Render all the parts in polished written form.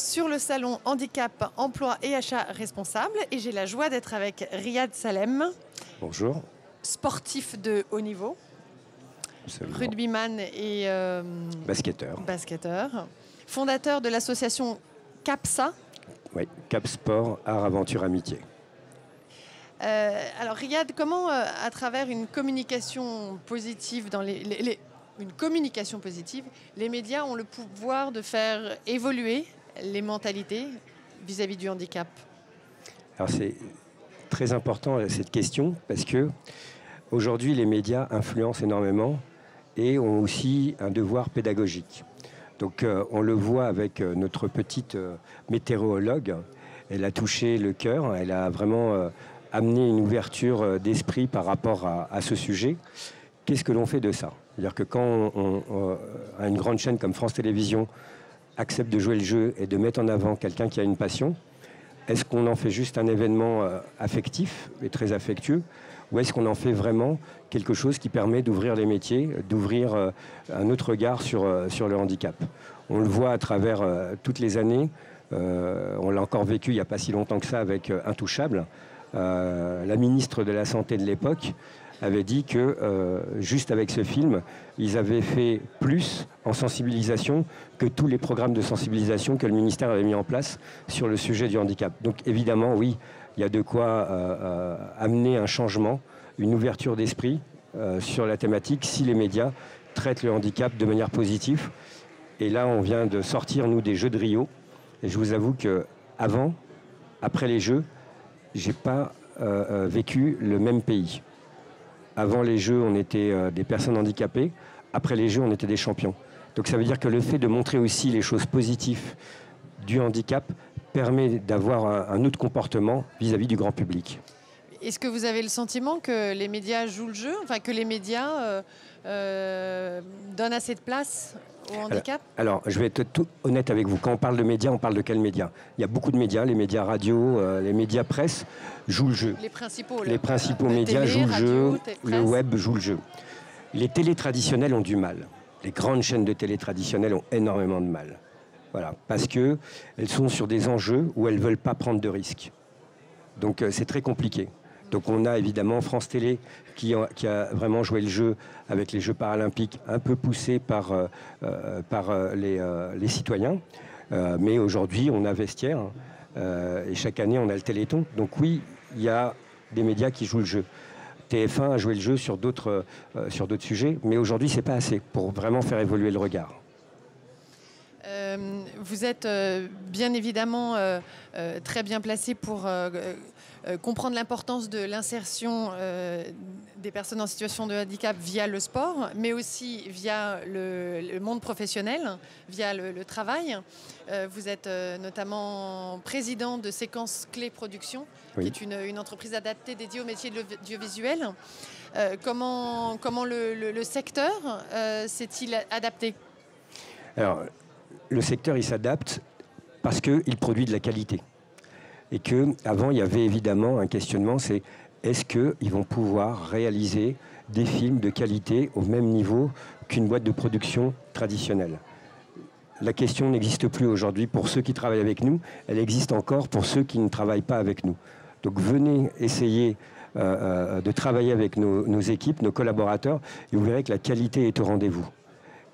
sur le salon Handicap, Emploi et Achat Responsable et j'ai la joie d'être avec Riyad Salem. Bonjour. Sportif de haut niveau, Absolument. rugbyman et basketteur, fondateur de l'association CAPSA. Oui, Cap Sport, Art, Aventure, Amitié. Alors Riyad, comment à travers une communication positive les médias ont le pouvoir de faire évoluer les mentalités vis-à-vis du handicap? Alors c'est très important cette question parce que aujourd'hui les médias influencent énormément et ont aussi un devoir pédagogique. Donc on le voit avec notre petite météorologue, elle a touché le cœur, elle a vraiment amené une ouverture d'esprit par rapport à ce sujet. Qu'est-ce que l'on fait de ça? C'est-à-dire que quand une grande chaîne comme France Télévisions accepte de jouer le jeu et de mettre en avant quelqu'un qui a une passion, est-ce qu'on en fait juste un événement affectif et très affectueux, ou est-ce qu'on en fait vraiment quelque chose qui permet d'ouvrir les métiers, d'ouvrir un autre regard sur le handicap? On le voit à travers toutes les années, on l'a encore vécu il n'y a pas si longtemps que ça avec Intouchable. La ministre de la Santé de l'époque avait dit que juste avec ce film, ils avaient fait plus en sensibilisation que tous les programmes de sensibilisation que le ministère avait mis en place sur le sujet du handicap. Donc évidemment, oui, il y a de quoi amener un changement, une ouverture d'esprit sur la thématique si les médias traitent le handicap de manière positive. Et là, on vient de sortir, nous, des Jeux de Rio. Et je vous avoue qu'avant, après les Jeux, j'ai pas vécu le même pays. Avant les Jeux, on était des personnes handicapées. Après les Jeux, on était des champions. Donc ça veut dire que le fait de montrer aussi les choses positives du handicap permet d'avoir un autre comportement vis-à-vis du grand public. Est-ce que vous avez le sentiment que les médias jouent le jeu, enfin que les médias donnent assez de place au handicap? Alors, je vais être tout honnête avec vous. Quand on parle de médias, on parle de quels médias? Il y a beaucoup de médias, les médias radio, les médias presse jouent le jeu. Les principaux médias jouent le jeu, le presse. web joue le jeu. Les télés traditionnelles ont du mal. Les grandes chaînes de télé traditionnelles ont énormément de mal. Voilà, parce qu'elles sont sur des enjeux où elles ne veulent pas prendre de risques. Donc c'est très compliqué. Donc on a évidemment France Télé qui a vraiment joué le jeu avec les Jeux paralympiques, un peu poussé par les citoyens. Mais aujourd'hui, on a Vestiaire et chaque année, on a le Téléthon. Donc oui, il y a des médias qui jouent le jeu. TF1 a joué le jeu sur d'autres sujets, mais aujourd'hui, ce n'est pas assez pour vraiment faire évoluer le regard. Vous êtes bien évidemment très bien placé pour comprendre l'importance de l'insertion des personnes en situation de handicap via le sport, mais aussi via le monde professionnel, via le travail. Vous êtes notamment président de Séquence Clé Production, qui est une entreprise adaptée dédiée au métier de l'audiovisuel. Comment le secteur s'est-il adapté? Alors, le secteur, il s'adapte parce qu'il produit de la qualité. Et qu'avant, il y avait évidemment un questionnement, c'est est-ce qu'ils vont pouvoir réaliser des films de qualité au même niveau qu'une boîte de production traditionnelle? La question n'existe plus aujourd'hui pour ceux qui travaillent avec nous, elle existe encore pour ceux qui ne travaillent pas avec nous. Donc venez essayer de travailler avec nos équipes, nos collaborateurs, et vous verrez que la qualité est au rendez-vous.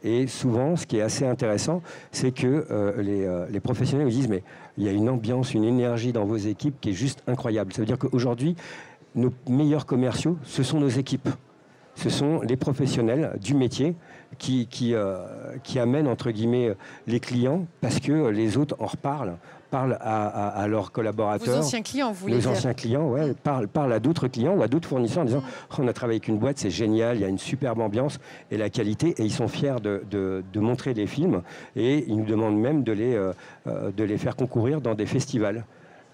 Et souvent, ce qui est assez intéressant, c'est que les professionnels vous disent « mais il y a une ambiance, une énergie dans vos équipes qui est juste incroyable ». Ça veut dire qu'aujourd'hui, nos meilleurs commerciaux, ce sont nos équipes. Ce sont les professionnels du métier qui amènent, entre guillemets, les clients parce que les autres en parlent à leurs collaborateurs. Vos anciens clients, vous voulez dire? Nos anciens clients, ouais, parlent à d'autres clients ou à d'autres fournisseurs en disant « on a travaillé avec une boîte, c'est génial, il y a une superbe ambiance et la qualité ». Et ils sont fiers de montrer les films et ils nous demandent même de les faire concourir dans des festivals.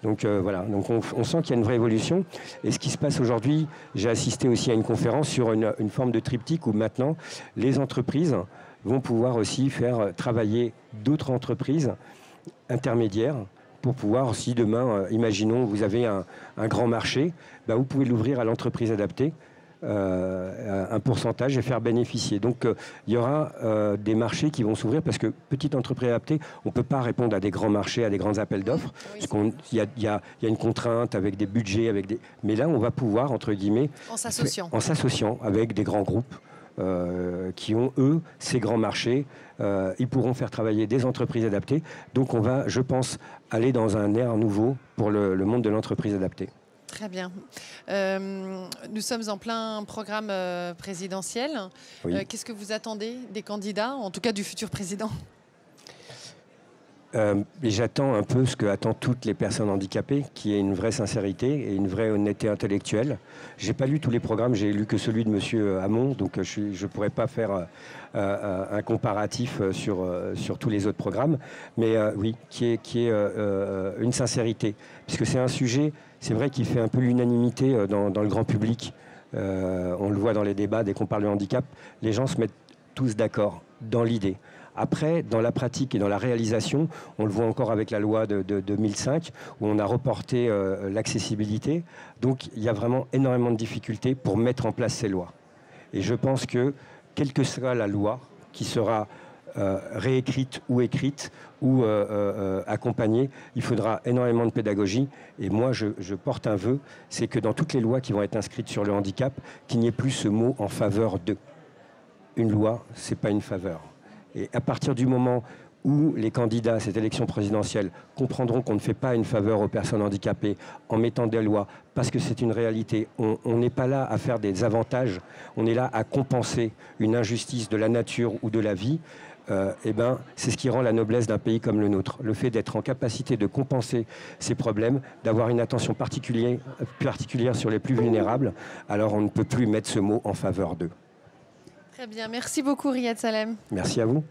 Donc voilà, donc on sent qu'il y a une vraie évolution. Et ce qui se passe aujourd'hui, j'ai assisté aussi à une conférence sur une forme de triptyque où maintenant les entreprises vont pouvoir aussi faire travailler d'autres entreprises intermédiaires pour pouvoir, si demain, imaginons, vous avez un grand marché, bah, vous pouvez l'ouvrir à l'entreprise adaptée un pourcentage et faire bénéficier. Donc il y aura des marchés qui vont s'ouvrir parce que petite entreprise adaptée, on ne peut pas répondre à des grands marchés, à des grandes appels d'offres. Oui, il y a une contrainte avec des budgets, mais là on va pouvoir, entre guillemets, en s'associant avec des grands groupes qui ont, eux, ces grands marchés. Ils pourront faire travailler des entreprises adaptées. Donc on va, je pense, aller dans un ère nouveau pour le monde de l'entreprise adaptée. Très bien. Nous sommes en plein programme présidentiel. Oui. Qu'est-ce que vous attendez des candidats, en tout cas du futur président ? Et j'attends un peu ce que attendent toutes les personnes handicapées, qui est une vraie sincérité et une vraie honnêteté intellectuelle. Je n'ai pas lu tous les programmes, j'ai lu que celui de M. Hamon, donc je ne pourrais pas faire un comparatif sur tous les autres programmes. Mais oui, qui est une sincérité, puisque c'est un sujet, c'est vrai qu'il fait un peu l'unanimité dans le grand public. On le voit dans les débats, dès qu'on parle de handicap, les gens se mettent tous d'accord dans l'idée. Après, dans la pratique et dans la réalisation, on le voit encore avec la loi de 2005, où on a reporté l'accessibilité. Donc, il y a vraiment énormément de difficultés pour mettre en place ces lois. Et je pense que, quelle que soit la loi qui sera réécrite ou écrite ou accompagnée, il faudra énormément de pédagogie. Et moi, je porte un vœu, c'est que dans toutes les lois qui vont être inscrites sur le handicap, qu'il n'y ait plus ce mot en faveur de. Une loi, ce n'est pas une faveur. Et à partir du moment où les candidats à cette élection présidentielle comprendront qu'on ne fait pas une faveur aux personnes handicapées en mettant des lois, parce que c'est une réalité, on n'est pas là à faire des avantages, on est là à compenser une injustice de la nature ou de la vie, c'est ce qui rend la noblesse d'un pays comme le nôtre. Le fait d'être en capacité de compenser ces problèmes, d'avoir une attention particulière sur les plus vulnérables, alors on ne peut plus mettre ce mot en faveur d'eux. Très bien, merci beaucoup Riyad Salem. Merci à vous.